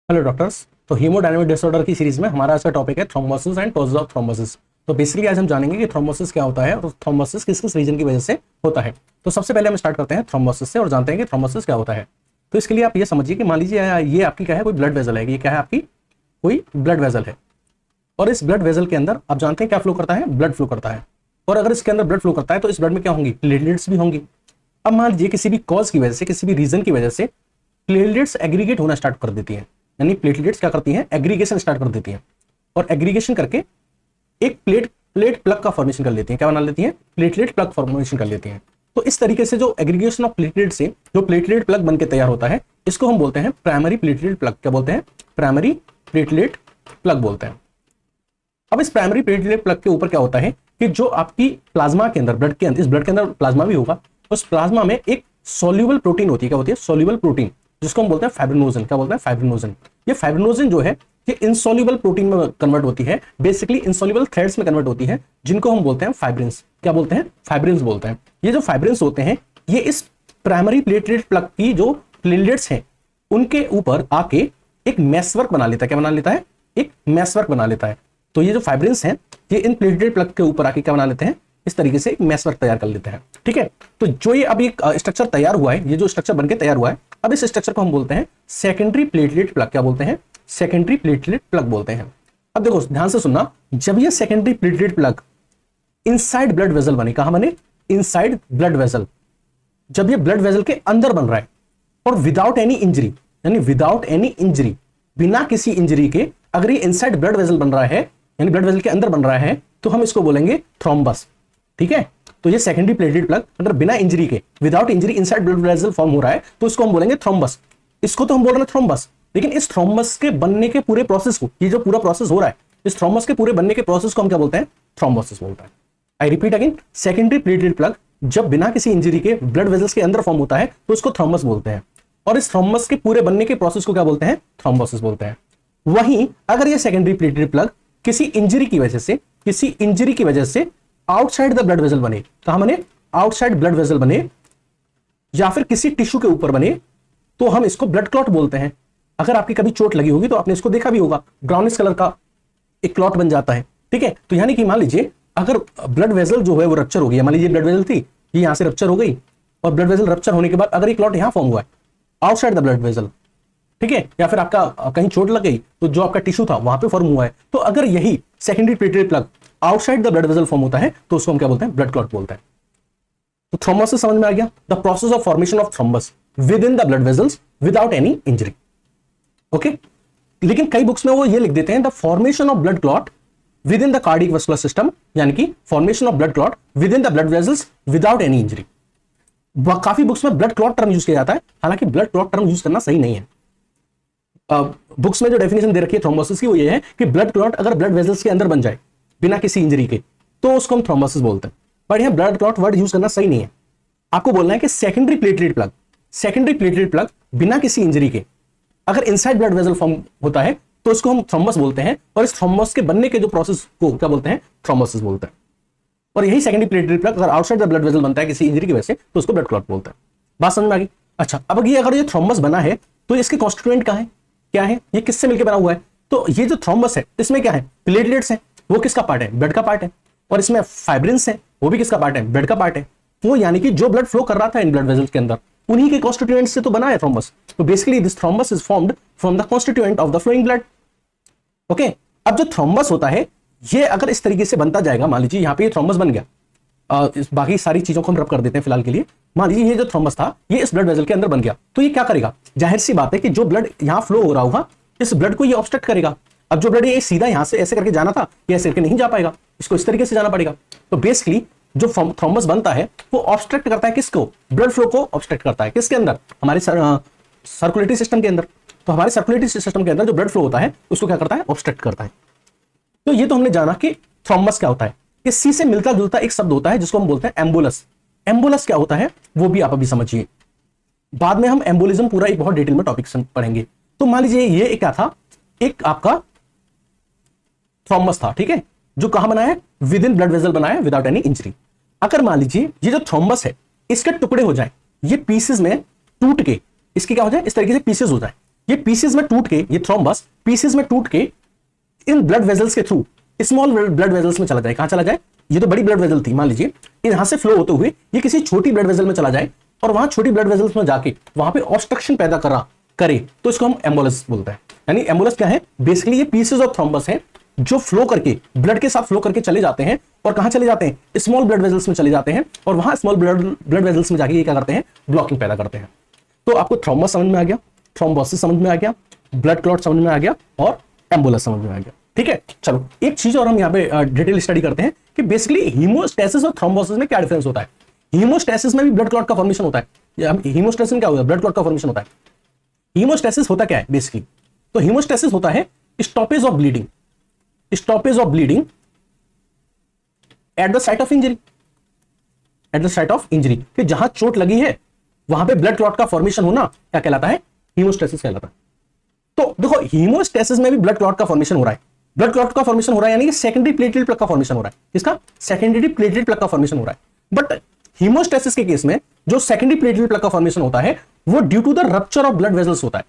Hello doctors. तो haemodynamic disorder की series में हमारा आज का टॉपिक है thrombosis and causes of thrombosis. तो बेसिकली आज हम जानेंगे कि थ्रोम्बोसिस क्या होता है और थ्रोम्बोसिस किस किस रीजन की वजह से होता है। तो सबसे पहले हम स्टार्ट करते हैं थ्रोम्बोसिस से और जानते हैं कि थ्रोम्बोसिस क्या होता है। तो इसके लिए आप ये समझिए कि मान लीजिए ये आपकी क्या है, कोई ब्लड वेजल है। ये क्या है, आपकी कोई ब्लड वेजल है और इस ब्लड वेजल के अंदर आप जानते हैं क्या फ्लो करता है, ब्लड फ्लो करता है। और अगर इसके अंदर ब्लड फ्लो करता है तो इस ब्लड में क्या होंगी, प्लेटलेट्स भी होंगी। अब मान लीजिए किसी भी कॉज की वजह से, किसी भी रीजन की वजह से प्लेटलेट्स एग्रीगेट होना स्टार्ट कर देती हैं, यानी प्लेटलेट्स क्या करती हैं, एग्रीगेशन स्टार्ट कर देती हैं और एग्रीगेशन करके एक प्लेट प्लग का फॉर्मेशन कर लेती हैं। क्या बना लेती हैं, प्लेटलेट प्लग फॉर्मेशन कर लेती हैं। तो इस तरीके से जो एग्रीगेशन ऑफ प्लेटलेट से जो प्लेटलेट प्लग बनके तैयार होता है, इसको हम बोलते हैं प्राइमरी प्लेटलेट प्लग। क्या बोलते हैं, प्राइमरी प्लेटलेट प्लग बोलते हैं। अब इस प्राइमरी प्लेटलेट प्लग के ऊपर क्या होता है कि जो आपकी प्लाज्मा के अंदर, ब्लड के अंदर, इस ब्लड के अंदर प्लाज्मा भी होगा, उस प्लाज्मा में एक सोल्यूबल प्रोटीन होती है। क्या होती है, सोल्यूबल प्रोटीन, जिसको हम बोलते हैं फाइब्रिनोजन। क्या बोलते हैं, फाइब्रिनोजन। ये फाइब्रिनोजन जो है ये इनसॉल्युबल प्रोटीन में कन्वर्ट होती है, बेसिकली इनसॉल्युबल थ्रेड्स में कन्वर्ट होती है, जिनको हम बोलते हैं फाइब्रिन्स। क्या बोलते हैं, फाइब्रिन्स बोलते हैं। ये जो फाइब्रिन्स होते हैं ये इस प्राइमरी प्लेटलेट प्लग की जो प्लेटलेट्स हैं उनके ऊपर आके एक मेसवर्क बना लेता है। क्या बना लेता है, एक मेसवर्क बना लेता है। तो ये जो फाइब्रिन्स हैं ये इन प्लेटलेट प्लग के ऊपर आके क्या बना लेते हैं, इस तरीके से एक मेसवर्क तैयार कर लेते हैं। ठीक है, तो जो ये अभी एक स्ट्रक्चर तैयार हुआ है, ये जो स्ट्रक्चर बनके तैयार हुआ है, अब इस स्ट्रक्चर को हम बोलते हैं सेकेंडरी प्लेटलेट प्लग। क्या बोलते हैं, सेकेंडरी प्लेटलेट प्लग बोलते हैं। अब देखो ध्यान से सुनना, जब ये secondary platelet plug inside blood vessel बने, कहां बने, इनसाइड ब्लड वेसल, जब ये ब्लड वेसल के अंदर बन रहा है और विदाउट एनी इंजरी, यानी विदाउट एनी इंजरी, बिना किसी इंजरी के अगर ये इनसाइड ब्लड वेसल बन रहा है, यानी ब्लड वेसल के अंदर बन रहा है, तो हम इसको बोलेंगे थ्रोम्बस। ठीक है, तो ये सेकेंडरी प्लेटलेट प्लग अगर बिना इंजरी के, without injury, inside blood vessel form हो रहा है तो इसको हम बोलेंगे थ्रोम्बस। इसको तो हम बोल रहे हैं थ्रोम्बस, लेकिन इस थ्रोम्बस के बनने के पूरे प्रोसेस को, ये जो पूरा प्रोसेस हो रहा है, इस थ्रोम्बस के पूरे बनने के प्रोसेस को हम क्या बोलते हैं, थ्रोम्बोसिस बोलते हैं। I repeat again, secondary platelet plug जब बिना किसी इंजरी के ब्लड वेसल्स के अंदर फॉर्म होता है तो उसको थ्रोम्बस बोलते हैं, और इस थ्रोम्बस के पूरे बनने के प्रोसेस को क्या बोलते हैं, थ्रोम्बोसिस बोलते हैं। वहीं अगर ये सेकेंडरी प्लेटलेट प्लग किसी इंजरी की वजह से, किसी इंजरी की वजह से आउटसाइड द ब्लड वेसल बने, कहां बने, आउटसाइड ब्लड वेसल बने, या फिर किसी टिश्यू के ऊपर बने, तो हम इसको ब्लड क्लॉट बोलते हैं। अगर आपकी कभी चोट लगी होगी तो आपने इसको देखा भी होगा, ब्राउनिश कलर का एक क्लॉट बन जाता है। ठीक है, तो यानी कि मान लीजिए अगर ब्लड वेसल जो है वो रप्चर हो गई, मान लीजिए ब्लड वेसल थी, ये यहां से रप्चर हो गई, और ब्लड वेसल रप्चर होने के बाद अगर ये क्लॉट यहां फॉर्म हुआ है आउटसाइड द ब्लड वेसल, ठीक है, या फिर आपका कहीं चोट लग गई तो जो आपका टिश्यू था वहां पे फॉर्म हुआ है, तो अगर यही secondary platelet plug outside the blood vessel form होता है तो उसको हम क्या बोलते हैं, ब्लड क्लॉट बोलते हैं। तो थ्रोम्बोसिस समझ में आ गया, the process of formation of thrombus with in the blood vessels without any injury. Okay, लेकिन कई बुक्स में वो ये लिख देते हैं the formation of blood clot with in the cardiac vascular system, यानी कि formation of blood clot with in the blood vessels without any injury. काफी बुक्स में ब्लड क्लॉट टर्म यूज किया जाता है, हालांकि ब्लड क्लॉट टर्म यूज करना सही नहीं है। बुक्स में जो डेफिनेशन दे रखी है थ्रोम्बोसिस की वो ये है कि ब्लड क्लॉट अगर ब्लड वेसल्स के अंदर बन जाए बिना किसी इंजरी के तो उसको हम थ्रोम्बोसिस बोलते हैं। बट यहां ब्लड क्लॉट वर्ड यूज करना सही नहीं है, आपको बोलना है कि secondary platelet plug, secondary platelet plug बिना किसी इंजरी के अगर इनसाइड ब्लड वेसल फॉर्म होता है तो उसको हम थ्रोम्बस बोलते हैं, और इस थ्रोम्बस के बनने के जो प्रोसेस को क्या बोलते हैं, थ्रोम्बोसिस बोलते हैं। और यही सेकेंडरी प्लेटलेट प्लग अगर आउटसाइड द ब्लड वेसल बनता है किसी इंजरी की वजह से तो उसको ब्लड क्लॉट बोलते हैं। बात समझ में आ गई। अच्छा, अब ये अगर ये थ्रोम्बस बना है तो इसके कॉन्स्टिट्यूएंट क्या है, क्या है, ये किससे मिलकर बना हुआ है, तो ये जो थ्रोम्बस है इसमें क्या है, प्लेटलेट्स है, वो किसका पार्ट है, ब्लड का पार्ट है, और इसमें फाइब्रिन्स है, वो भी किसका पार्ट है, ब्लड का पार्ट है। वो यानी कि जो ब्लड फ्लो कर रहा था इन ब्लड वेसल्स के अंदर उन्हीं के कॉन्स्टिट्यूएंट से तो बना है थ्रोम्बस। तो basically this thrombus is formed from the constituent of the flowing blood. Okay, अब जो थ्रोम्बस होता है ये अगर इस तरीके से बनता जाएगा, मान लीजिए यहां पे ये थ्रोम्बस बन गया, बाकी सारी चीजों को हम रब कर देते हैं फिलहाल के लिए। मान लीजिए ये जो थ्रोम्बस था ये इस ब्लड वेसल के अंदर बन गया, तो ये क्या करेगा, जाहिर सी बात है कि जो ब्लड यहां फ्लो हो रहा होगा इस ब्लड को ये ऑब्स्ट्रक्ट करेगा। अब जो ब्लड ये सीधा यहां से ऐसे करके जाना था ये ऐसे करके नहीं जा पाएगा, इसको इस तरीके से जाना पड़ेगा। तो बेसिकली जो थ्रोम्बस बनता है वो ऑब्स्ट्रक्ट करता है किसको, ब्लड फ्लो को ऑब्स्ट्रक्ट करता है, किसके अंदर, हमारे सर्कुलेटरी सिस्टम के अंदर। तो हमारे सर्कुलेटरी सिस्टम के अंदर जो ब्लड फ्लो होता है उसको क्या करता है, ऑब्स्ट्रक्ट करता है। तो ये तो हमने जाना कि थ्रोम्बस क्या होता है। इसी से मिलता जुलता एक शब्द होता है जिसको हम बोलते हैं एम्बुलस। एम्बुलस क्या होता है वो भी आप अभी समझिए, बाद में हम एम्बोलिज्म पूरा एक बहुत डिटेल में टॉपिक पढ़ेंगे। तो मान लीजिए ये क्या था, एक आपका थ्रोम्बस था, ठीक है, जो कहां बना है, विद इन ब्लड वेसल बना है विदाउट एनी इंजरी। अगर मान लीजिए ये जो थ्रोम्बस है इसके टुकड़े हो जाए, ये पीसेस में टूट के इसके क्या हो जाए, इस तरीके से पीसेस हो जाए, ये पीसेस में टूट के, ये थ्रोम्बस पीसेस में टूट के इन ब्लड वेजल्स के थ्रू स्मॉल ब्लड वेजल्स में चला जाए। कहां चला जाए? ये तो बड़ी ब्लड वेजल थी, मान लीजिए यहां से फ्लो होते हुए ये किसी छोटी ब्लड वेजल में चला जाए और वहां छोटी ब्लड वेजल्स में जाके वहां पे ऑब्स्ट्रक्शन पैदा करे तो इसको हम एम्बोलस बोलते हैं। यानी एम्बोलस क्या है? बेसिकली ये पीसेस ऑफ थ्रोम्बस हैं जो फ्लो करके, ब्लड के साथ फ्लो करके चले जाते हैं और कहां चले जाते हैं? स्मॉल ब्लड वेजल्स में चले जाते हैं और वहां स्मॉल ब्लड वेजल्स में जाके ये क्या करते हैं? ब्लॉकिंग पैदा करते हैं। तो आपको थ्रोम्बस समझ में आ गया, थ्रोम्बोसिस समझ में आ गया, ब्लड क्लॉट समझ में आ गया और एम्बोलस समझ में आ गया। ठीक है, चलो एक चीज और हम यहाँ पे डिटेल स्टडी करते हैं कि बेसिकली हीमोस्टेसिस और थ्रोम्बोसिस में क्या डिफरेंस होता है। हीमोस्टेसिस में भी ब्लड क्लॉट का फॉर्मेशन होता है। हीमोस्टेसिस में क्या होता है? ब्लड क्लॉट का फॉर्मेशन होता है। हीमोस्टेसिस होता क्या है बेसिकली? तो हीमोस्टेसिस होता है stoppage of bleeding, stoppage of bleeding at the site of injury, at the site of injury, कि जहां चोट लगी है वहां पे ब्लड क्लॉट का फॉर्मेशन होना क्या कहलाता है? हीमोस्टेसिस कहलाता है। तो देखो हीमोस्टेसिस में भी ब्लड क्लॉट का फॉर्मेशन हो रहा है। ब्लड क्लॉट का फॉर्मेशन हो रहा है यानी कि सेकेंडरी प्लेटलेट प्लग का फॉर्मेशन हो रहा है। किसका? सेकेंडरी प्लेटलेट प्लग का फॉर्मेशन हो रहा है। बट हीमोस्टेसिस के केस में जो सेकेंडरी प्लेटलेट प्लग का फॉर्मेशन होता है वो due to the rupture of blood vessels होता है,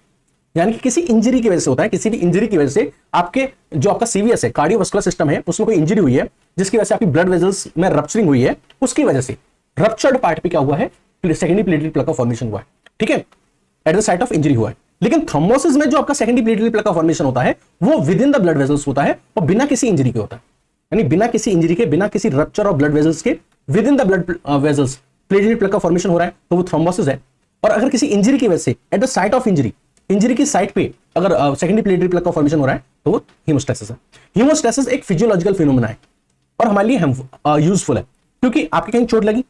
यानी कि किसी इंजरी की वजह से होता है। किसी भी इंजरी की वजह से आपके जो आपका सीवीएस है, कार्डियोवास्कुलर सिस्टम है, उसमें कोई इंजरी हुई है जिसकी वजह से आपकी ब्लड वेजल्स में रप्चरिंग हुई है, उसकी वजह से रप्चर्ड पार्ट पे क्या हुआ है? सेकेंडरी प्लेटलेट प्लग का फॉर्मेशन हुआ है। ठीक है, at the site of injury हुआ है। लेकिन थ्रोम्बोसिस में जो आपका सेकेंडरी प्लेटलेट प्लग का फॉर्मेशन होता है वो with in the blood vessels होता है और बिना किसी इंजरी के होता है, यानी बिना किसी इंजरी के, बिना किसी रप्चर ऑफ ब्लड वेजल्स के with in the blood vessels platelet plug का फॉर्मेशन हो रहा है, तो वो थ्रोम्बोसिस है। और अगर किसी इंजरी की वजह से at the site of injury, injury की साइट पे अगर सेकेंडरी प्लेटलेट प्लग का फॉर्मेशन हो रहा है तो वो हीमोस्टेसिस है। हीमोस्टेसिस एक फिजियोलॉजिकल फिनोमेना है और हमारे लिए यूजफुल है, क्योंकि आपके कहीं चोट लगी,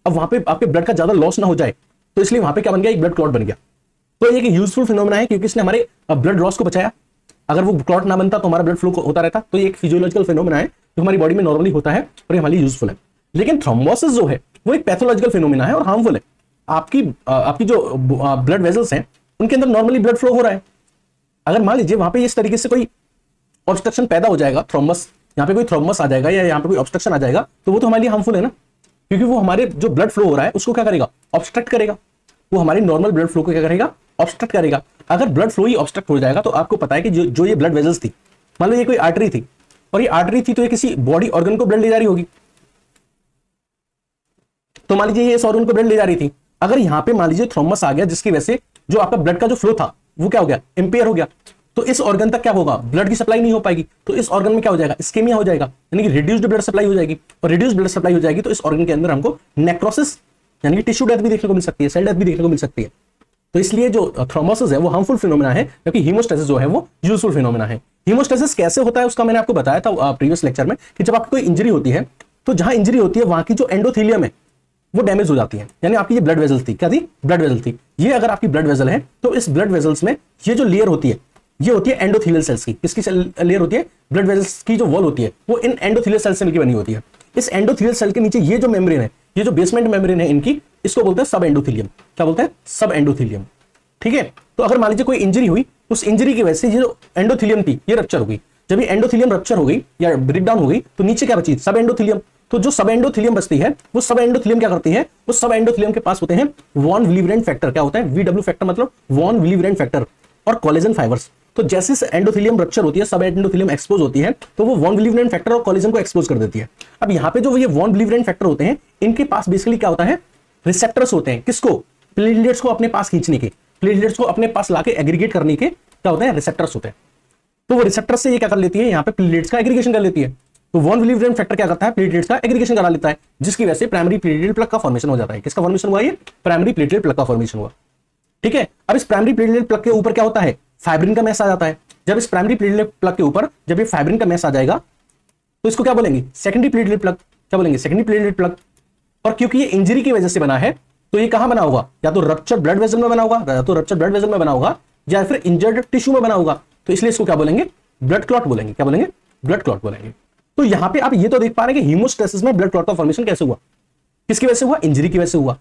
अब वहां पे आपके ब्लड का ज्यादा लॉस ना हो जाए, तो इसलिए वहां पे क्या बन गया? एक ब्लड क्लॉट बन गया। तो ये एक यूजफुल फिनोमेना है क्योंकि इसने हमारे ब्लड लॉस को बचाया। अगर वो क्लॉट ना बनता तो हमारा ब्लड फ्लो होता रहता। तो ये एक फिजियोलॉजिकल फिनोमेना है जो हमारी बॉडी में नॉर्मली होता है और ये हमारे लिए यूजफुल है। लेकिन थ्रोम्बोसिस जो है वो एक पैथोलॉजिकल फिनोमेना है और हार्मफुल है। आपकी जो ब्लड वेजल्स हैं उनके अंदर नॉर्मली ब्लड फ्लो हो रहा है, अगर मान लीजिए वहां पे इस तरीके से कोई ऑब्स्ट्रक्शन पैदा हो जाएगा, थ्रोम्बस, यहाँ पे कोई थ्रोम्बस आ जाएगा या यहाँ पे कोई ऑब्स्ट्रक्शन आ जाएगा, तो वो तो हमारे लिए हार्मफुल है ना, क्योंकि वो हमारे जो ब्लड फ्लो हो रहा है उसको क्या करेगा? ऑब्स्ट्रक्ट करेगा। वो हमारे नॉर्मल ब्लड फ्लो को क्या करेगा? ऑब्स्ट्रक्ट करेगा। अगर ब्लड फ्लो ही ऑब्स्ट्रक्ट हो जाएगा तो आपको पता है कि जो ये ब्लड वेजल्स थी, मान लो ये कोई आर्टरी थी और ये आर्टरी थी तो ये किसी बॉडी ऑर्गन को ब्लड ले जा रही होगी। तो मान लीजिए ये इस ऑर्गन को ब्लड ले जा रही थी, अगर यहां पे मान लीजिए थ्रोम्बस आ गया जिसकी वजह से जो आपका ब्लड का जो फ्लो था वो क्या हो गया? इंपेयर हो गया। तो इस ऑर्गन तक क्या होगा? ब्लड की सप्लाई नहीं हो पाएगी। तो इस ऑर्गन में क्या हो जाएगा? इस्केमिया हो जाएगा, यानी कि रिड्यूस्ड ब्लड सप्लाई हो जाएगी। और रिड्यूस्ड ब्लड सप्लाई हो जाएगी तो इस ऑर्गन के अंदर हमको नेक्रोसिस यानी कि टिश्यू डेथ भी देखने को मिल सकती है, सेल डेथ भी देखने को मिल सकती है। तो इसलिए जो थ्रोम्बोसिस है वो हार्मफुल फिनोमेना है, जबकि हीमोस्टेसिस जो है वो यूजफुल फिनोमेना है। हीमोस्टेसिस कैसे होता है उसका मैंने आपको बताया था प्रीवियस लेक्चर में कि जब आपकी कोई इंजरी होती है तो जहां इंजरी होती है वहां की जो एंडोथेलियम है वो डैमेज हो जाती है। यानी आपकी ये ब्लड वेजल थी, क्या थी? ब्लड वेजल थी। ये अगर आपकी ब्लड वेजल है तो इस ब्लड वेजल्स में ये जो लेयर होती है ये होती है एंडोथेलियल सेल्स की। किसकी लेयर होती है? ब्लड वेजल्स की जो वॉल होती है वो इन एंडोथेलियल सेल्स से मिलकर बनी होती है। इस एंडोथेलियल सेल के नीचे ये जो मेम्ब्रेन है, ये जो बेसमेंट मेम्ब्रेन है इनकी, इसको बोलते हैं सब एंडोथेलियम। क्या बोलते हैं? सब एंडोथेलियम। ठीक है, तो अगर मान लीजिए कोई इंजरी हुई, उस इंजरी की वजह से ये जो एंडोथेलियम थी ये रप्चर हो गई। जब ये एंडोथेलियम रप्चर हो गई या ब्रेकडाउन हो गई तो नीचे क्या बची? सब एंडोथेलियम। तो जो सब एंडोथेलियम बचती है वो सब एंडोथेलियम क्या करती है? वो सब एंडोथेलियम के पास होते हैं वॉन विलिवरेंट फैक्टर। क्या होता है? वीडब्ल्यू फैक्टर मतलब वॉन विलिवरेंट फैक्टर और कोलेजन फाइबर्स। तो जैसे एंडोथेलियम रप्चर होती है, सब एंडोथेलियम एक्सपोज होती है, तो वो वॉन विलिवरेंट फैक्टर और कोलेजन को एक्सपोज कर देती है। अब यहाँ पे जो ये वॉन विलिवरेंट फैक्टर होते हैं इनके पास बेसिकली क्या होता है? रिसेप्टर्स होते हैं। किसको? प्लेटलेट्स को अपने पास खींचने के, प्लेटलेट्स को अपने पास लाके एग्रीगेट करने के क्या होते हैं? रिसेप्टर्स होते हैं। तो वो रिसेप्टर से ये क्या कर लेती है? यहाँ पे प्लेटलेट्स का एग्रीगेशन कर लेती है। तो वॉन विलिवरेंट फैक्टर क्या करता है? प्लेटलेट्स का एग्रीगेशन करा लेता है, जिसकी वजह से प्राइमरी प्लेटलेट प्लग का फॉर्मेशन हो जाता है। किसका फॉर्मेशन हुआ? ये प्राइमरी प्लेटलेट प्लग का फॉर्मेशन हुआ। ठीक है, अब इस प्राइमरी प्लेटलेट प्लग के ऊपर क्या होता है? फाइब्रिन का मैस आ जाता है। जब इस प्राइमरी प्लेटलेट प्लग के ऊपर जब ये फाइब्रिन का मैस आ जाएगा तो इसको क्या बोलेंगे? Secondary platelet plug. क्या बोलेंगे? Secondary platelet plug. और क्योंकि ये इंजरी की वजह से बना है तो ये कहां बना होगा? या तो रप्चर ब्लड वेसल में बना होगा, या तो रप्चर ब्लड वेसल में बना होगा, या फिर इंजर्ड टिश्यू में बना होगा। तो इसलिए इसको क्या बोलेंगे? ब्लड क्लॉट बोलेंगे। क्या बोलेंगे? ब्लड क्लॉट बोलेंगे। तो यहां पे आप ये तो देख पा रहे हैं कि हीमोस्टेसिस में ब्लड क्लॉट का फॉर्मेशन कैसे हुआ? किसकी वजह से हुआ? इंजरी की वजह से हुआ।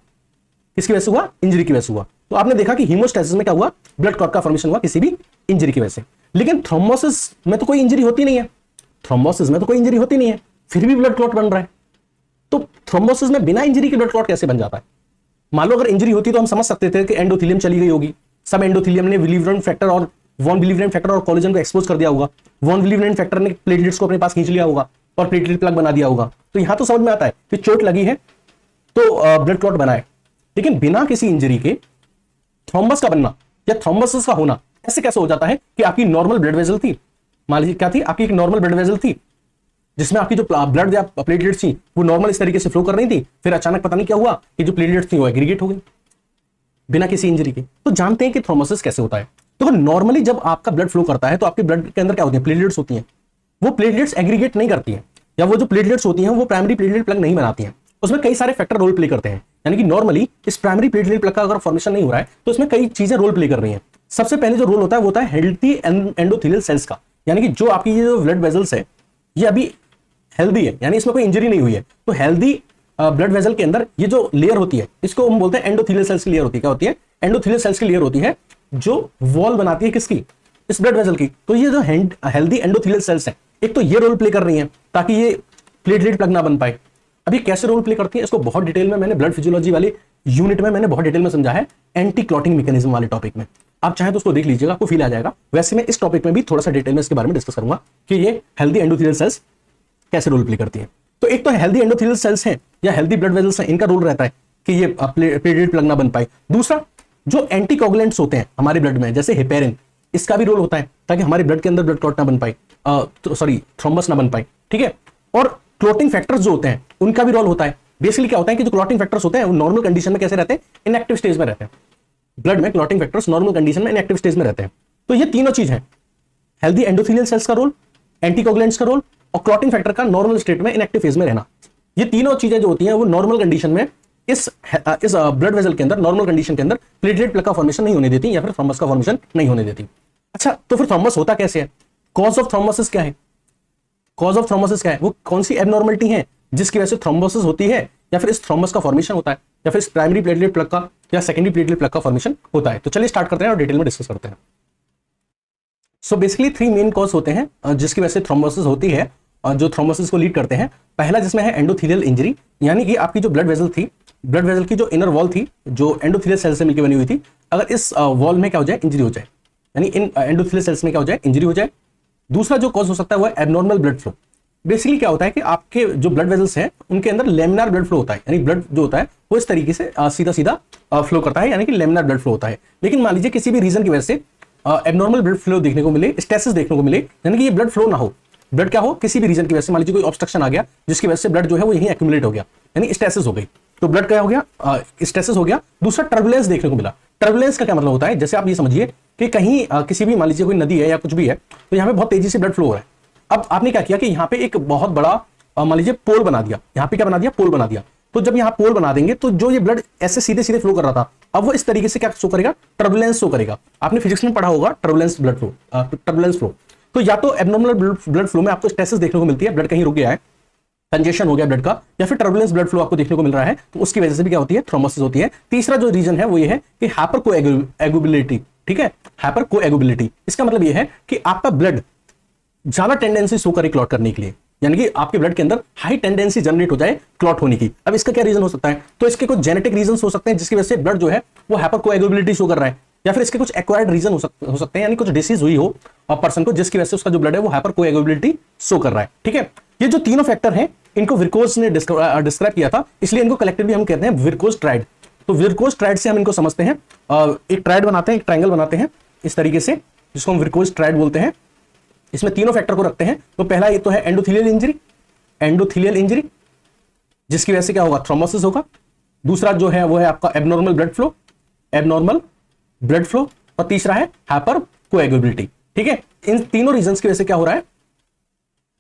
किसकी वजह से हुआ? इंजरी की वजह से हुआ। तो आपने देखा कि हीमोस्टेसिस में क्या हुआ? ब्लड क्लॉट का फॉर्मेशन हुआ किसी भी इंजरी की वजह से। लेकिन थ्रोम्बोसिस में तो कोई इंजरी होती नहीं है, थ्रोम्बोसिस में तो कोई इंजरी होती नहीं है, फिर भी ब्लड क्लॉट बन रहा है। तो थ्रोम्बोसिस में बिना इंजरी के ब्लड क्लॉट कैसे बन जाता है? मान लो अगर इंजरी होती तो हम समझ सकते थे कि एंडोथेलियम चली गई होगी, सब एंडोथेलियम ने विलिवरेंट फैक्टर और वॉन विलिवरेंट फैक्टर और कोलेजन को एक्सपोज कर दिया होगा, वॉन विलिवरेंट फैक्टर ने प्लेटलेट्स को अपने पास खींच लिया होगा और प्लेटलेट प्लग बना दिया होगा। तो यहां तो समझ में आता है कि चोट लगी है तो ब्लड क्लॉट बना है, लेकिन बिना किसी इंजरी के थ्रोम्बस का बनना या थ्रोम्बोसिस का होना ऐसे कैसे हो जाता है कि आपकी नॉर्मल ब्लड वेजल थी, मान लीजिए क्या थी, आपकी एक नॉर्मल ब्लड वेजल थी जिसमें आपकी जो ब्लड या प्लेटलेट्स थी वो नॉर्मल इस तरीके से फ्लो कर रही थी, फिर अचानक पता नहीं क्या हुआ कि जो प्लेटलेट्स थी वो एग्रीगेट हो गई बिना किसी इंजरी के। तो जानते हैं कि थ्रोम्बोसिस कैसे होता है। तो नॉर्मली जब आपका ब्लड फ्लो करता है तो आपके ब्लड के अंदर क्या होती है, प्लेटलेट्स होती हैं, वो प्लेटलेट्स एग्रीगेट नहीं करती हैं, या वो जो प्लेटलेट्स होती हैं वो प्राइमरी प्लेटलेट प्लग नहीं बनाती हैं, उसमें कई सारे फैक्टर रोल प्ले करते हैं। यानी कि नॉर्मली इस प्राइमरी प्लेटलेट प्लग का अगर फॉर्मेशन नहीं हो रहा है तो इसमें कई चीजें रोल प्ले कर रही हैं। सबसे पहले जो रोल होता है वो होता है हेल्थी एंडोथेलियल सेल्स का, यानी कि जो आपकी ये जो ब्लड वेजल्स है ये अभी हेल्दी है, यानी इसमें कोई इंजरी नहीं हुई है। तो हेल्दी ब्लड वेजल के अंदर ये जो लेयर होती है इसको हम बोलते हैं एंडोथेलियल सेल्स की लेयर होती है। क्या होती है, एंडोथेलियल सेल्स की लेयर होती है जो वॉल बनाती है किसकी, इस ब्लड वेजल की। तो ये जो हेल्दी एंडोथेलियल सेल्स है एक तो ये रोल प्ले कर रही है ताकि ये प्लेटलेट प्लग ना बन पाए। अभी कैसे रोल प्ले करती है इसको बहुत डिटेल में मैंने ब्लड फिजियोलॉजी वाली यूनिट में मैंने बहुत डिटेल में समझा है, एंटी क्लॉटिंग मैकेनिज्म वाले टॉपिक में। आप चाहे तो उसको देख लीजिएगा, आपको फील आ जाएगा। वैसे मैं इस टॉपिक में भी थोड़ा सा डिटेल में इसके बारे में डिस्कस करूंगा कि ये हेल्दी एंडोथेलियल सेल्स कैसे रोल प्ले करती है। तो एक तो हेल्दी एंडोथेलियल सेल्स हैं या हेल्दी ब्लड वेजल्स हैं, इनका रोल रहता है कि ये प्लेटलेट प्लग ना बन पाए। दूसरा जो एंटीकोगुलेंट्स होते हैं हमारे ब्लड में जैसे हेपेरिन, इसका भी रोल होता है ताकि हमारे ब्लड के अंदर ब्लड क्लॉट ना बन पाए, थ्रोम्बस ना बन पाए, ठीक है। और क्लॉटिंग फैक्टर्स जो होते हैं उनका भी रोल होता है। बेसिकली क्या होता है कि जो क्लॉटिंग फैक्टर्स होते हैं वो नॉर्मल कंडीशन में कैसे रहते हैं, इनएक्टिव स्टेज में रहते हैं। ब्लड में क्लॉटिंग फैक्टर्स नॉर्मल कंडीशन में इनएक्टिव स्टेज में रहते हैं। तो ये तीनों चीज है, हेल्दी एंडोथेलियल सेल्स का रोल, एंटीकोगुलेंट्स का रोल और क्लॉटिंग फैक्टर का नॉर्मल स्टेट में इनएक्टिव फेज में रहना। ये तीनों चीजें जो होती हैं वो नॉर्मल कंडीशन में इस ब्लड वेजल के अंदर नॉर्मल कंडीशन के अंदर प्लेटलेट प्लग का फॉर्मेशन नहीं होने देती या फिर थ्रोम्बस का फॉर्मेशन नहीं होने देती। अच्छा, तो फिर थ्रोम्बस होता कैसे है, कॉज ऑफ थ्रोम्बोसिस क्या है, कॉज ऑफ थ्रोम्बोसिस क्या है, वो कौन सी एबनॉर्मलिटी है जिसकी वजह से थ्रोम्बोसिस होती है, या फिर इस थ्रोम्बस का फॉर्मेशन होता है, या फिर इस प्राइमरी प्लेटलेट प्लग का या सेकेंडरी प्लेटलेट प्लग का फॉर्मेशन होता है। तो चलिए स्टार्ट करते हैं और डिटेल में डिस्कस करते हैं। सो बेसिकली 3 मेन कॉज होते हैं जिसकी वजह से थ्रोम्बोसिस होती है और जो थ्रोम्बोसिस को लीड करते हैं। पहला जिसमें है एंडोथेलियल इंजरी, यानी कि आपकी जो ब्लड वेजल थी, ब्लड वेजल की जो इनर वॉल थी जो एंडोथेलियल सेल से मिलकर बनी हुई थी, अगर इस वॉल में क्या हो जाए, इंजरी हो जाए, यानी इन एंडोथेलियल सेल्स में क्या हो जाए, इंजरी हो जाए। दूसरा जो कॉज हो सकता है वो है एबनॉर्मल ब्लड फ्लो। बेसिकली क्या होता है कि आपके जो ब्लड वेजल्स हैं उनके अंदर लेमिनार ब्लड फ्लो होता है, यानी ब्लड जो होता है वो इस तरीके से सीधा सीधा फ्लो करता है, यानी कि लेमिनार ब्लड फ्लो होता है। लेकिन मान लीजिए किसी भी रीजन की वजह से एबनॉर्मल ब्लड फ्लो देखने को मिले, स्टेसिस देखने को मिले, यानी कि ये ब्लड फ्लो ना हो, ब्लड क्या हो, किसी भी रीजन की वजह से मान लीजिए कोई ऑब्स्ट्रक्शन आ गया जिसकी वजह से ब्लड जो है वो यहीं एक्यूमुलेट हो गया, यानी स्टेसिस हो गई, तो ब्लड क्या हो गया, स्टेसिस हो गया। दूसरा टर्बुलेंस देखने को मिला। टर्बुलेंस का क्या मतलब होता है, जैसे आप ये समझिए कि कहीं किसी भी मान लीजिए कोई नदी है या कुछ भी है, तो यहाँ पे बहुत तेजी से ब्लड फ्लो हो रहा है। अब आपने क्या किया कि यहाँ पे एक बहुत बड़ा मान लीजिए पोल बना दिया, यहाँ पे क्या बना दिया, पोल बना दिया। तो जब यहाँ पोल बना देंगे तो जो ये ब्लड ऐसे सीधे सीधे फ्लो कर रहा था, अब वो इस तरीके से क्या शो करेगा, टर्बुलेंस शो करेगा। आपने फिजिक्स में पढ़ा होगा turbulence blood flow, turbulence flow. तो या तो एबनॉर्मल ब्लड फ्लो में आपको स्टेसिस देखने को मिलती है, ब्लड कहीं रुक गया है, कंजेशन हो गया ब्लड का, या फिर टर्बुलेंस ब्लड फ्लो आपको देखने को मिल रहा है, तो उसकी वजह से भी क्या होती है, थ्रोम्बोसिस होती है। तीसरा जो रीजन है वो ये है कि हाइपर कोएगुलेबिलिटी, ठीक है, हाइपर कोएगुलेबिलिटी। इसका मतलब ये है कि आपका ब्लड ज्यादा टेंडेंसी शो करे क्लॉट करने के लिए, यानी कि आपके ब्लड के अंदर हाई टेंडेंसी जनरेट हो जाए क्लॉट होने की। अब इसका क्या रीजन हो सकता है, तो इसके कुछ जेनेटिक रीजन हो सकते हैं जिसकी वजह से ब्लड जो है वो हाइपर कोएगुलेबिलिटी शो कर रहा है, या फिर इसके कुछ एक्वायर्ड रीजन हो सकते हैं, यानी कुछ डिसीज हुई हो पर्सन को जिसकी वजह से उसका जो ब्लड है वो हाइपर कोएगुलेबिलिटी शो कर रहा है, ठीक है। ये जो तीनों फैक्टर हैं इनको विरकोज ने डिस्क्राइब किया था, इसलिए इनको कलेक्टिवली हम कहते हैं विरकोज ट्राइड। तो विरकोज ट्राइड से हम इनको समझते हैं, एक ट्राइड बनाते हैं, एक ट्रायंगल बनाते हैं इस तरीके से, जिसको हम विरकोज ट्राइड बोलते हैं। इसमें तीनों फैक्टर को रखते हैं। तो पहला ये तो है एंडोथेलियल इंजरी, एंडोथेलियल इंजरी जिसकी वजह से क्या होगा, थ्रोम्बोसिस होगा। दूसरा जो है वो है आपका abnormal blood flow, abnormal blood flow. और तीसरा है हाइपर कोएगुलेबिलिटी, ठीक है। इन तीनों रीजंस की वजह से क्या हो रहा है,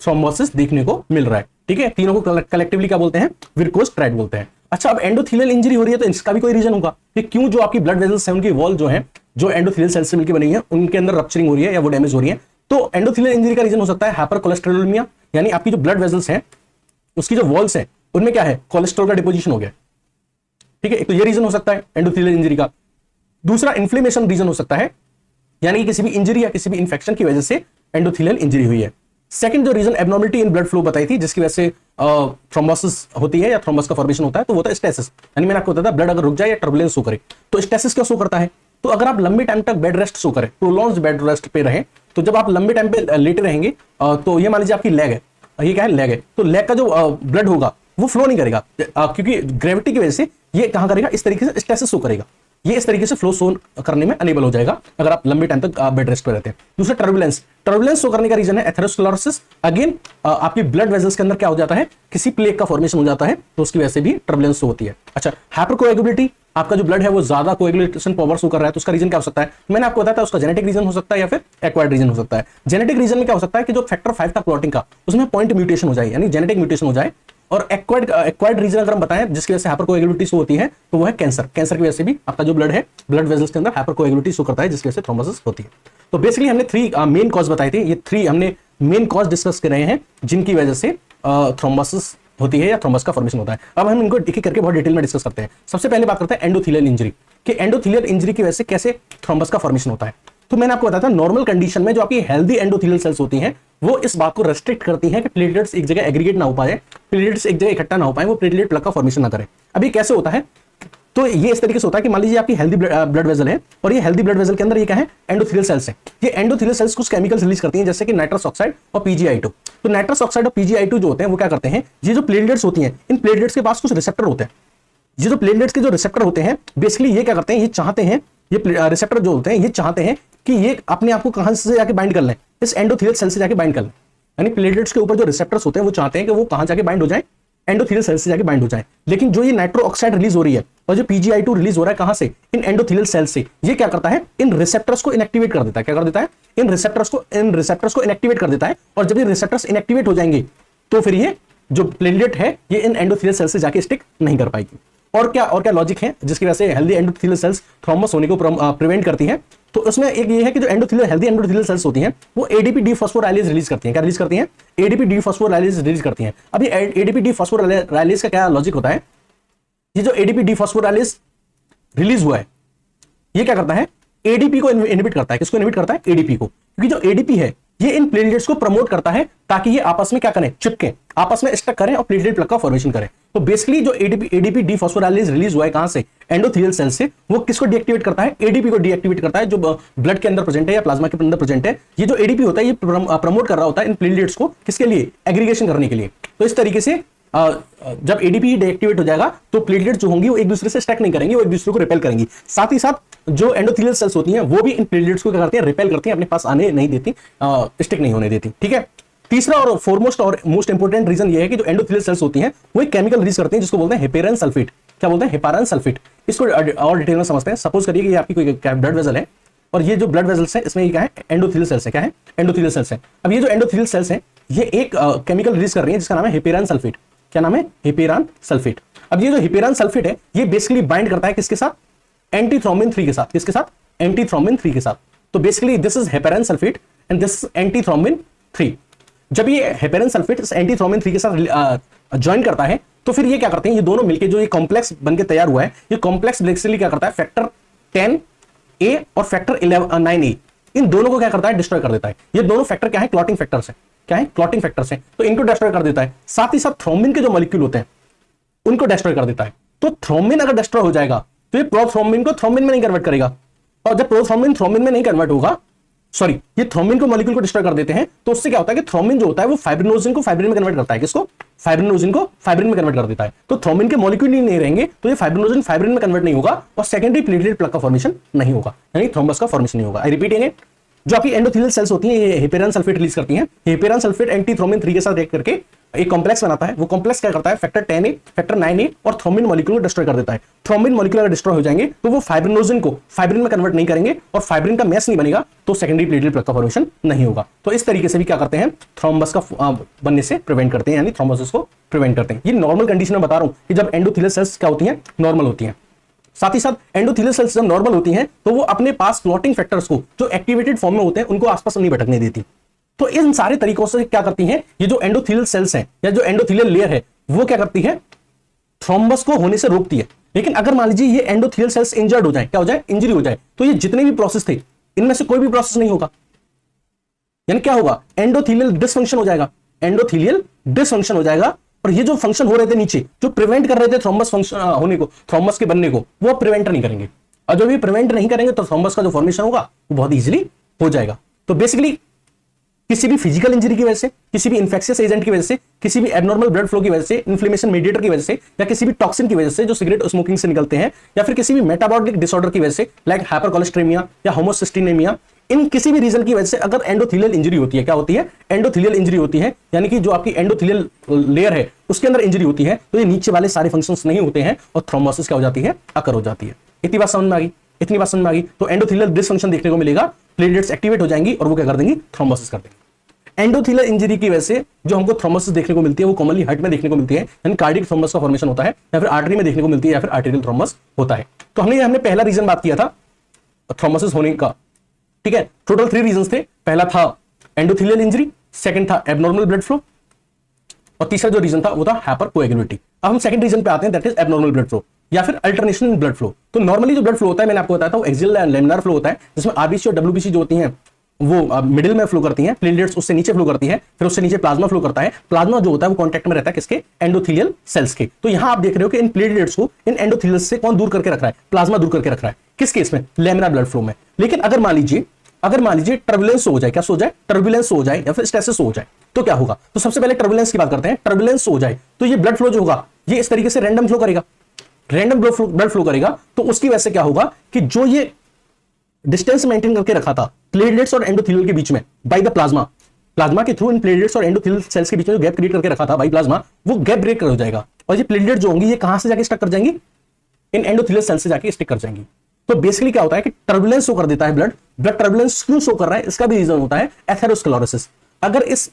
थ्रोम्बोसिस देखने को मिल रहा है, ठीक है। तीनों को कलेक्टिवली क्या बोलते हैं, विरकोज ट्राइड बोलते हैं। अच्छा, अब एंडोथेलियल इंजरी हो रही है तो इसका भी कोई रीजन होगा कि क्यों जो आपकी ब्लड वेजल्स है उनकी वॉल जो है, जो एंडोथेलियल सेल से मिलकर बनी है, उनके अंदर रप्चरिंग हो रही है या वो डैमेज हो रही है। तो एंडोथेलियल इंजरी का रीजन हो सकता है हाइपर कोलेस्टेरोलेमिया, यानी आपकी जो ब्लड वेजल्स हैं उसकी जो वॉल्स है उनमें क्या है, कोलेस्ट्रॉल का डिपोजिशन हो गया, ठीक है। तो ये रीजन हो सकता है एंडोथेलियल इंजरी का। दूसरा इन्फ्लेमेशन रीजन हो सकता है, यानी कि किसी भी इंजरी या किसी भी इंफेक्शन की वजह से एंडोथेलियल इंजरी हुई है। सेकंड जो reason abnormality in blood flow बताई थी जिसकी वजह से थ्रोम्बोसिस होती है या थ्रोम्बस का फॉर्मेशन होता है, तो वो होता है स्टेसिस। यानी मैंने आपको बताया ब्लड अगर रुक जाए या टर्बुलेंस शो करे, तो स्टेसिस क्या शो करता है तो अगर आप लंबे टाइम तक बेड रेस्ट सो करें, प्रोलॉन्ग्ड बेड रेस्ट पे रहे, तो जब आप लंबे टाइम पे लेटे रहेंगे तो ये मान लीजिए आपकी लेग है, ये क्या है, लेग है, तो लेग का जो ब्लड होगा वो फ्लो नहीं करेगा, क्योंकि ग्रेविटी की वजह से ये कहां करेगा, इस तरीके से स्टेसिस शो करेगा, ये इस तरीके से फ्लो शो करने में अनेबल हो जाएगा अगर आप लंबे टाइम तक बेड रेस्ट पे रहते हैं। दूसरा टर्बुलेंस, टर्बुलेंस शो करने का रीजन है एथेरोस्क्लेरोसिस। अगेन आपकी ब्लड वेजल्स के अंदर क्या हो जाता है, किसी प्लेग का फॉर्मेशन हो जाता है, तो उसकी वजह से भी टर्बुलेंस शो होती है। अच्छा, हाइपरकोएगुलेबिलिटी, आपका जो ब्लड है वो ज्यादा कोएगुलेशन पावर शो कर रहा है, तो उसका रीजन क्या हो सकता है, मैंने आपको बताया था, उसका जेनेटिक रीजन हो सकता है या फिर एक्वायर्ड रीजन हो सकता है। जेनेटिक रीजन में क्या हो सकता है कि जो फैक्टर 5 था क्लॉटिंग का, उसमें पॉइंट म्यूटेशन हो जाए, यानी जेनेटिक म्यूटेशन हो जाए। और एक्वायर्ड रीजन अगर हम बताएं जिसकी वजह से हाइपरकोएगुलेबिलिटी शो होती है, तो वो है कैंसर। कैंसर की वजह से भी आपका जो ब्लड है, ब्लड वेजल्स के अंदर हाइपरकोएगुलेबिलिटी शो करता है, जिसकी वजह से थ्रोम्बोसिस होती है। तो बेसिकली हमने 3 मेन कॉज बताए थे, ये 3 हमने मेन कॉज डिस्कस कर रहे हैं जिनकी वजह से थ्रोम्बोसिस होती है या थ्रोम्बस का फॉर्मेशन होता है। अब हम इनको एक एक करके बहुत डिटेल में डिस्कस करते हैं। सबसे पहले बात करते हैं एंडोथेलियल इंजरी, कि एंडोथेलियल इंजरी की वजह से कैसे थ्रोम्बस का फॉर्मेशन होता है। तो मैंने आपको बताया था नॉर्मल कंडीशन में जो आपकी हेल्दी एंडोथेलियल सेल्स होती हैं वो इस बात को रेस्ट्रिक्ट करती हैं कि प्लेटलेट्स एक जगह एग्रीगेट ना हो पाए, प्लेटलेट्स एक जगह इकट्ठा ना हो पाए, वो प्लेटलेट प्लग का फॉर्मेशन ना करे। अभी कैसे होता है, तो ये इस तरीके से होता है कि मान लीजिए आपकी हेल्दी ब्लड वेजल है और ये हेल्दी ब्लड वेजल के अंदर ये क्या है, एंडोथेलियल सेल्स है। ये एंडोथेलियल सेल्स कुछ केमिकल्स रिलीज करती हैं जैसे कि नाइट्रस ऑक्साइड और पीजीआई2। तो नाइट्रस ऑक्साइड और पीजीआई2 जो होते हैं वो क्या करते हैं, ये जो प्लेटलेट्स होती हैं, इन प्लेटलेट्स के पास कुछ रिसेप्टर होते हैं। ये जो प्लेटलेट्स के जो रिसेप्टर होते हैं, बेसिकली ये क्या करते हैं, ये चाहते हैं, ये रिसेप्टर जो होते हैं ये चाहते हैं कि ये अपने आप को कहां से जाके बाइंड कर लें, इस एंडोथेलियल सेल से जाके बाइंड कर लें। यानी प्लेटलेट्स के ऊपर जो रिसेप्टर्स होते हैं वो चाहते हैं कि वो कहां जाके बाइंड हो जाए, एंडोथेलियल सेल से जाके बाइंड हो जाए। लेकिन जो ये नाइट्रो ऑक्साइड रिलीज हो रही है और जो पीजीआई2 रिलीज हो रहा है कहां से, इन एंडोथेलियल सेल से, ये क्या करता है, इन रिसेप्टर्स को इनएक्टिवेट कर देता है। क्या कर देता है, इन रिसेप्टर्स को इनएक्टिवेट कर देता है। और जब ये रिसेप्टर्स इनएक्टिवेट हो जाएंगे तो फिर ये जो प्लेटलेट है ये इन एंडोथेलियल सेल से जाके स्टिक नहीं कर पाएगी। और क्या लॉजिक है जिसकी वजह से हेल्दी एंडोथेलियल सेल्स थ्रोम्बस होने को प्रिवेंट करती हैं। तो उसमें एक ये है कि जो हेल्दी एंडोथेलियल सेल्स होती हैं वो एडीपी डीफॉस्फोराइलेज रिलीज करती हैं। क्या रिलीज करती हैं, एडीपी डीफॉस्फोराइलेज रिलीज करती हैं। अब ये एडीपी डीफॉस्फोराइलेज का क्या लॉजिक होता है, ये जो एडीपी डीफॉस्फोराइलेज रिलीज हुआ है ये क्या करता है, एडीपी को इनहिबिट करता है। किसको इनहिबिट करता है, एडीपी को। क्योंकि जो एडीपी है ये इन प्लेटलेट्स को प्रमोट करता है ताकि ये आपस में क्या करें, चिपके, आपस में स्टक करें और प्लेटलेट प्लग का फॉर्मेशन करें। तो बेसिकली जो एडीपी डीफॉस्फोराइलेज रिलीज हुआ है कहां से, एंडोथेलियल सेल से, वो किसको डीएक्टिवेट करता है, एडीपी को डीएक्टिवेट करता है जो ब्लड के अंदर प्रेजेंट है या प्लाज्मा के अंदर प्रेजेंट है। ये जो एडीपी होता है ये प्रमोट कर रहा होता है इन प्लेटलेट्स को, किसके लिए, एग्रीगेशन करने के लिए। तो इस तरीके से जब एडीपी डीएक्टिवेट हो जाएगा तो प्लेटलेट जो होंगी वो एक दूसरे से स्टैक नहीं करेंगी, वो एक दूसरे को रिपेल करेंगी। साथ ही साथ जो एंडोथेलियल सेल्स होती हैं वो भी इन प्लेटलेट्स को क्या करती हैं, रिपेल करती हैं, अपने पास आने नहीं देती, स्टिक नहीं होने देती। ठीक है। तीसरा और फॉरमोस्ट और मोस्ट इंपोर्टेंट रीजन ये है कि जो एंडोथेलियल सेल्स होती हैं वो एक केमिकल रिलीज करती हैं जिसको बोलते हैं हेपेरन सल्फेट। क्या बोलते हैं, हेपारन सल्फेट। इसको और डिटेल में समझते हैं। सपोज करिए कि ये आपकी कोई ब्लड वेसल है और ये जो ब्लड वेसल्स है इसमें ये क्या है, एंडोथेलियल सेल्स है। क्या है, एंडोथेलियल सेल्स है। अब ये जो एंडोथेलियल सेल्स है ये एक केमिकल रिलीज कर रही है जिसका नाम है हेपेरन सल्फेट। क्या नाम है, हेपेरन सल्फेट। अब ये जो हेपेरन सल्फेट है ये बेसिकली बाइंड करता है किसके साथ, एंटीथ्रोम्बिन 3 के साथ। किसके साथ, एंटीथ्रोम्बिन 3 के साथ। तो basically this is heparan sulfate and this antithrombin 3। जब ये हेपेरन सल्फेट इस एंटीथ्रोम्बिन 3 के साथ ज्वाइन करता है तो फिर ये क्या करते हैं, ये दोनों मिलकर जो ये कॉम्प्लेक्स बनके तैयार हुआ है, ये कॉम्प्लेक्स बेसिकली क्या करता है, फैक्टर 10A और फैक्टर 9A, इन दोनों को क्या करता है, डिस्ट्रॉय कर देता है। ये दोनों फैक्टर क्या है, क्लॉटिंग फैक्टर्स है। क्या है, क्लॉटिंग फैक्टर्स है। तो इनको डिस्ट्रॉय कर देता है। साथ ही साथ थ्रोम्बिन के जो मॉलिक्यूल होते हैं उनको डिस्ट्रॉय कर देता है। तो थ्रोम्बिन अगर डिस्ट्रॉय हो जाएगा तो ये प्रोथ्रोम्बिन को थ्रोम्बिन में नहीं कन्वर्ट करेगा, और जब प्रोथ्रोम्बिन थ्रोम्बिन में नहीं कन्वर्ट होगा, सॉरी, ये थ्रोम्बिन को मॉलिक्यूल को डिस्ट्रॉय कर देते हैं, तो उससे क्या होता है कि थ्रोम्बिन जो होता है वो फाइब्रिनोजिन को फाइब्रिन में कन्वर्ट करता है। किसको, फाइब्रिनोजिन को फाइब्रिन में कन्वर्ट कर देता है। तो थ्रोम्बिन के मॉलिक्यूल ही नहीं रहेंगे तो ये फाइब्रिनोजिन फाइब्रिन में कन्वर्ट नहीं होगा और सेकेंडरी प्लेटलेट प्लग का फॉर्मेशन नहीं होगा, यानी थ्रोम्बस का फॉर्मेशन नहीं होगा। आई रिपीट अगेन, जो आपकी एंडोथेलियल सेल्स होती हैं ये हेपेरन सल्फेट रिलीज करती हैं। हेपेरन सल्फेट एंटीथ्रोम्बिन 3 के साथ रिएक्ट करके एक कॉम्प्लेक्स बनाता है। वो कॉम्प्लेक्स क्या करता है, फैक्टर 10A, फैक्टर 9A और थ्रोम्बिन मॉलिक्यूल को डिस्ट्रॉय कर देता है। थ्रोम्बिन मॉलिक्यूल अगर डिस्ट्रॉय हो जाएंगे तो वो फाइब्रिनोजिन को फाइब्रिन में कन्वर्ट नहीं करेंगे और फाइब्रिन का मैस नहीं बनेगा, तो सेकेंडरी प्लेटलेट प्लग का फॉर्मेशन नहीं होगा। तो इस तरीके से भी क्या करते हैं, थ्रोम्बस का बनने से प्रिवेंट करते हैं, यानी थ्रोम्बोसिस को प्रिवेंट करते हैं। ये नॉर्मल कंडीशन में बता रहा हूं कि जब एंडोथेलियल सेल्स क्या होती हैं, नॉर्मल होती हैं। साथ ही साथ एंडोथेलियल सेल्स जब नॉर्मल होती हैं तो वो अपने पास क्लॉटिंग फैक्टर्स को जो एक्टिवेटेड फॉर्म में होते हैं उनको आसपास नहीं भटकने देती। तो इन सारे तरीकों से क्या करती हैं, ये जो एंडोथेलियल सेल्स हैं या जो एंडोथेलियल लेयर है वो क्या करती है, थ्रोम्बस को होने से रोकती है। लेकिन अगर मान लीजिए ये एंडोथेलियल सेल्स इंजर्ड हो जाए, क्या हो जाए, इंजरी हो जाए, तो ये जितने भी प्रोसेस थे इनमें से कोई भी प्रोसेस नहीं होगा। यानी क्या होगा, एंडोथेलियल डिसफंक्शन हो जाएगा, एंडोथेलियल डिसफंक्शन हो जाएगा। और ये जो फंक्शन हो रहे थे नीचे जो प्रिवेंट कर रहे थे थ्रोम्बस फंक्शन होने को, थ्रोम्बस के बनने को, वो प्रिवेंट नहीं करेंगे। और जो भी प्रिवेंट नहीं करेंगे तो थ्रोम्बस का जो फॉर्मेशन होगा वो बहुत इजीली हो जाएगा। तो बेसिकली किसी भी फिजिकल इंजरी की वजह से, किसी भी इंफेक्शियस एजेंट की वजह से, किसी भी एबनॉर्मल ब्लड फ्लो की वजह से, इन्फ्लेमेशन मीडिएटर की वजह से, या किसी भी टॉक्सिन की वजह से जो सिगरेट स्मोकिंग से निकलते हैं, या फिर किसी भी मेटाबॉलिक डिसऑर्डर की वजह से लाइक हाइपरकोलेस्टेरेमिया या होमोसिस्टिनेमिया, इन किसी भी रीजन की वजह से अगर एंडोथेलियल इंजरी होती है, क्या होती है, एंडोथेलियल इंजरी होती है, यानी कि जो आपकी एंडोथेलियल लेयर है उसके अंदर इंजरी होती है, तो ये नीचे वाले सारे फंक्शंस नहीं होते हैं और थ्रोम्बोसिस क्या हो जाती है, अकर हो जाती है। इतनी बात समझ में आ गई, इतनी बात समझ में आ गई। तो एंडोथेलियल डिसफंक्शन देखने को मिलेगा, प्लेटलेट्स एक्टिवेट हो जाएंगी और वो क्या कर देंगी, थ्रोम्बोसिस कर देंगे। एंडोथेलियल इंजरी की वजह से जो हमको थ्रोम्बोसिस देखने को मिलती है वो कॉमनली हार्ट में देखने को मिलती है, यानी कार्डियक थ्रोम्बस का फॉर्मेशन होता है, या फिर आर्टरी में देखने को मिलती है, या फिर आर्टेरियल थ्रोम्बस होता है। तो हमने पहला रीजन बात किया था थ्रोम्बोसिस होने का, ठीक है। टोटल 3 रीजंस थे। पहला था एंडोथेलियल इंजरी, सेकंड था एबनॉर्मल ब्लड फ्लो, और तीसरा जो रीजन था वो था हाइपरकोएगुलेबिलिटी। अब हम सेकंड रीजन पे आते हैं, that is abnormal blood flow या फिर अल्टरनेशन इन ब्लड फ्लो। तो नॉर्मली जो ब्लड फ्लो होता है, मैंने आपको बताया था, वो एक्सियल एंड लेमिनार फ्लो होता है, जिसमें आरबीसी और डब्ल्यूबीसी जो होती हैं वो मिडिल में फ्लो करती हैं, प्लेटलेट्स उससे नीचे फ्लो करती है, फिर उससे नीचे प्लाज्मा फ्लो करता है। प्लाज्मा जो होता है वो कांटेक्ट में रहता है किसके, एंडोथेलियल सेल्स के। तो यहां आप देख रहे हो कि इन प्लेटलेट्स को इन एंडोथेलियल्स से कौन दूर करके रख रहा है, प्लाज्मा दूर करके रख रहा है। किस केस में, लेमिनार ब्लड फ्लो में। लेकिन अगर मान लीजिए टर्बुलेंस हो जाए, क्या हो जाए, टर्बुलेंस हो जाए, या फिर स्टेसिस हो जाए, तो क्या होगा। तो सबसे पहले टर्बुलेंस की बात करते हैं। टर्बुलेंस हो जाए तो ये ब्लड फ्लो जो होगा ये इस तरीके से रैंडम फ्लो करेगा, रैंडम ब्लड फ्लो करेगा। तो उसकी वजह से क्या होगा कि जो ये डिस्टेंस मेंटेन करके रखा था प्लेटलेट्स और एंडोथेलियल के बीच में बाय द प्लाज्मा के थ्रू, इन प्लेटलेट्स और एंडोथेलियल सेल्स के बीच में जो गैप क्रिएट करके रखा था बाय प्लाज्मा, वो गैप ब्रेक हो जाएगा। और ये प्लेटलेट जो होंगी ये कहां से जाके स्टक कर जाएंगी, इन एंडोथेलियल सेल्स से जाके स्टिक कर जाएंगी। तो बेसिकली क्या होता है कि टर्बुलेंस शो कर देता है ब्लड टर्बुलेंस क्यों शो कर रहा है, इसका भी रीजन होता है एथेरोस्क्लेरोसिस। अगर इस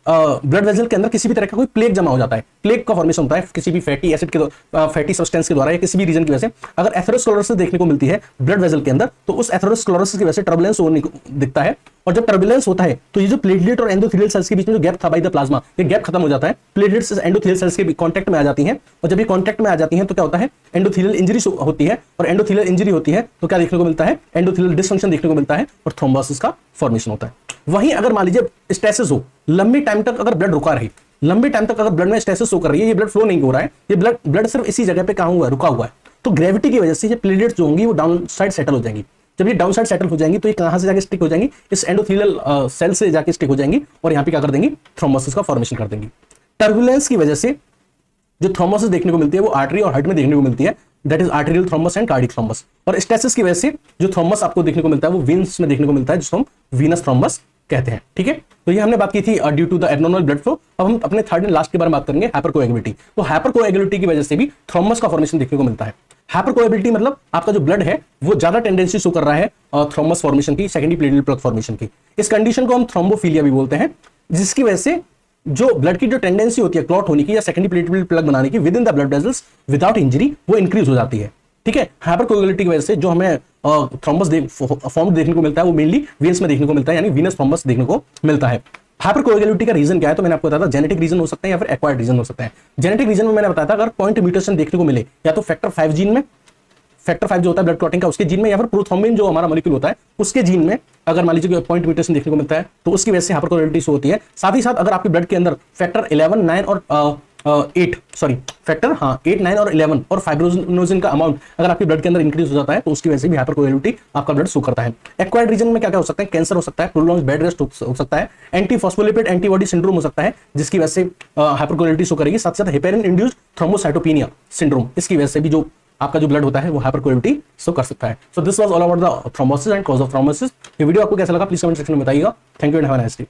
ब्लड वेसल के अंदर किसी भी तरह का कोई प्लेग जमा हो जाता है, प्लेग का फॉर्मेशन होता है किसी भी फैटी एसिड के फैटी सब्सटेंस के द्वारा या किसी भी रीजन की वजह से, अगर एथेरोस्क्लेरोसिस देखने को मिलती है ब्लड वेसल के अंदर, तो उस एथेरोस्क्लेरोसिस की वजह से टर्बुलेंस होने को दिखता है। और जब टर्बुलेंस होता है तो ये जो प्लेटलेट और एंडोथेलियल सेल्स के बीच में जो गैप था बाय द प्लाज्मा, ये गैप खत्म हो जाता है, प्लेटलेट्स एंडोथेलियल सेल्स के कांटेक्ट में आ जाती हैं। और जब ये कांटेक्ट में आ जाती हैं तो क्या होता है, एंडोथेलियल इंजरी होती है, और एंडोथेलियल इंजरी होती है तो क्या देखने को मिलता है, एंडोथेलियल डिसफंक्शन देखने को मिलता है और थ्रोम्बोसिस का फॉर्मेशन होता है। वहीं अगर मान लीजिए स्टेसिस हो, लंबी टाइम तक अगर ब्लड रुका रही, लंबी टाइम तक अगर ब्लड में स्टेसिस शो कर रही है, ये ब्लड फ्लो नहीं हो रहा है, ये ब्लड सिर्फ इसी जगह पे कहां हुआ है, रुका हुआ है, तो ग्रेविटी की वजह से ये प्लेटलेट्स जो होंगी वो डाउन साइड सेटल हो जाएंगी। जब ये डाउन साइड सेटल हो जाएंगी तो ये कहां से जाके स्टिक हो जाएंगी, इस एंडोथेलियल सेल से जाके स्टिक हो जाएंगी और यहां पे क्या कर देंगी, थ्रोम्बोसिस का फॉर्मेशन कर देंगी। टर्बुलेंस की वजह से जो थ्रोम्बोसिस देखने को मिलती है वो आर्टरी और हार्ट में देखने को मिलती है, that is arterial thrombus and cardiac thrombus. और स्टेसिस की वजह से जो थ्रोम्बस आपको देखने को मिलता है वो वेन्स में देखने को मिलता है, जिसको हम वीनस थ्रोम्बस कहते हैं। ठीक है, तो ये हमने बात की थी due to the abnormal blood flow. अब हम अपने थर्ड एंड लास्ट के बारे में बात करेंगे, हाइपरकोएगुलेबिलिटी। तो हाइपरकोएगुलेबिलिटी की वजह से भी थ्रोम्बस का फॉर्मेशन देखने को मिलता है। हाइपरकोएगुलेबिलिटी मतलब आपका जो ब्लड है वो ज्यादा टेंडेंसी शो कर रहा है थ्रोम्बस फॉर्मेशन की, सेकेंडरी प्लेटलेट प्लग फॉर्मेशन की। इस कंडीशन को हम थ्रोम्बोफिलिया भी बोलते हैं, जिसकी वजह से जो ब्लड की जो टेंडेंसी होती है क्लॉट होने की या सेकेंडरी प्लेटलेट प्लग बनाने की with in the blood vessels without injury, वो इंक्रीज हो जाती है। ठीक है, हाइपरकोएगुलेबिलिटी की वजह से जो हमें थ्रोम्बस फॉर्म देखने को मिलता है वो मेनली वेन्स में देखने को मिलता है, यानी वीनस थ्रोम्बस देखने को मिलता है। हाइपरकोएगुलेबिलिटी का रीजन क्या है, तो मैंने आपको बताया था जेनेटिक रीजन हो सकते हैं या फिर एक्वायर्ड रीजन हो सकते हैं। जेनेटिक रीजन में मैंने बताया था अगर पॉइंट म्यूटेशन देखने को मिले या तो फैक्टर 5 जीन में, फैक्टर 5 जो होता है ब्लड क्लॉटिंग का उसके जीन में, या फिर प्रोथ्रोम्बिन जो हमारा मॉलिक्यूल होता है उसके जीन में अगर मान लीजिए पॉइंट म्यूटेशन देखने को मिलता है तो उसकी वजह से हाइपरकोएगुलेबिलिटी होती है। साथ ही साथ अगर आपके ब्लड के अंदर फैक्टर 11, 9 और 8 फैक्टर 8, 9 और 11 और फाइब्रोनोजिन का अमाउंट अगर आपके ब्लड के अंदर इंक्रीज हो जाता है तो उसकी वजह से भी हाइपरकोएगुलेबिलिटी आपका ब्लड शो करता है। एक्वायर्ड रीजन में क्या क्या हो सकता है, कैंसर हो सकता है, प्रोलॉन्ग्ड बेड रेस्ट हो सकता है, एंटी फॉस्फोलिपिड एंटीबॉडी सिंड्रोम हो सकता है जिसकी वजह से हाइपरकोएगुलेबिलिटी शो करेगी। साथ साथ हेपेरिन इंड्यूस्ड थ्रोम्बोसाइटोपेनिया सिंड्रोम, इसकी वजह से भी जो आपका जो ब्लड होता है वो हाइपरकोएगुलेबिलिटी शो कर सकता है। So this was all about the thrombosis and cause of thrombosis. ये वीडियो आपको कैसा लगा प्लीज कमेंट सेक्शन में बताइएगा। Thank you and have a nice day.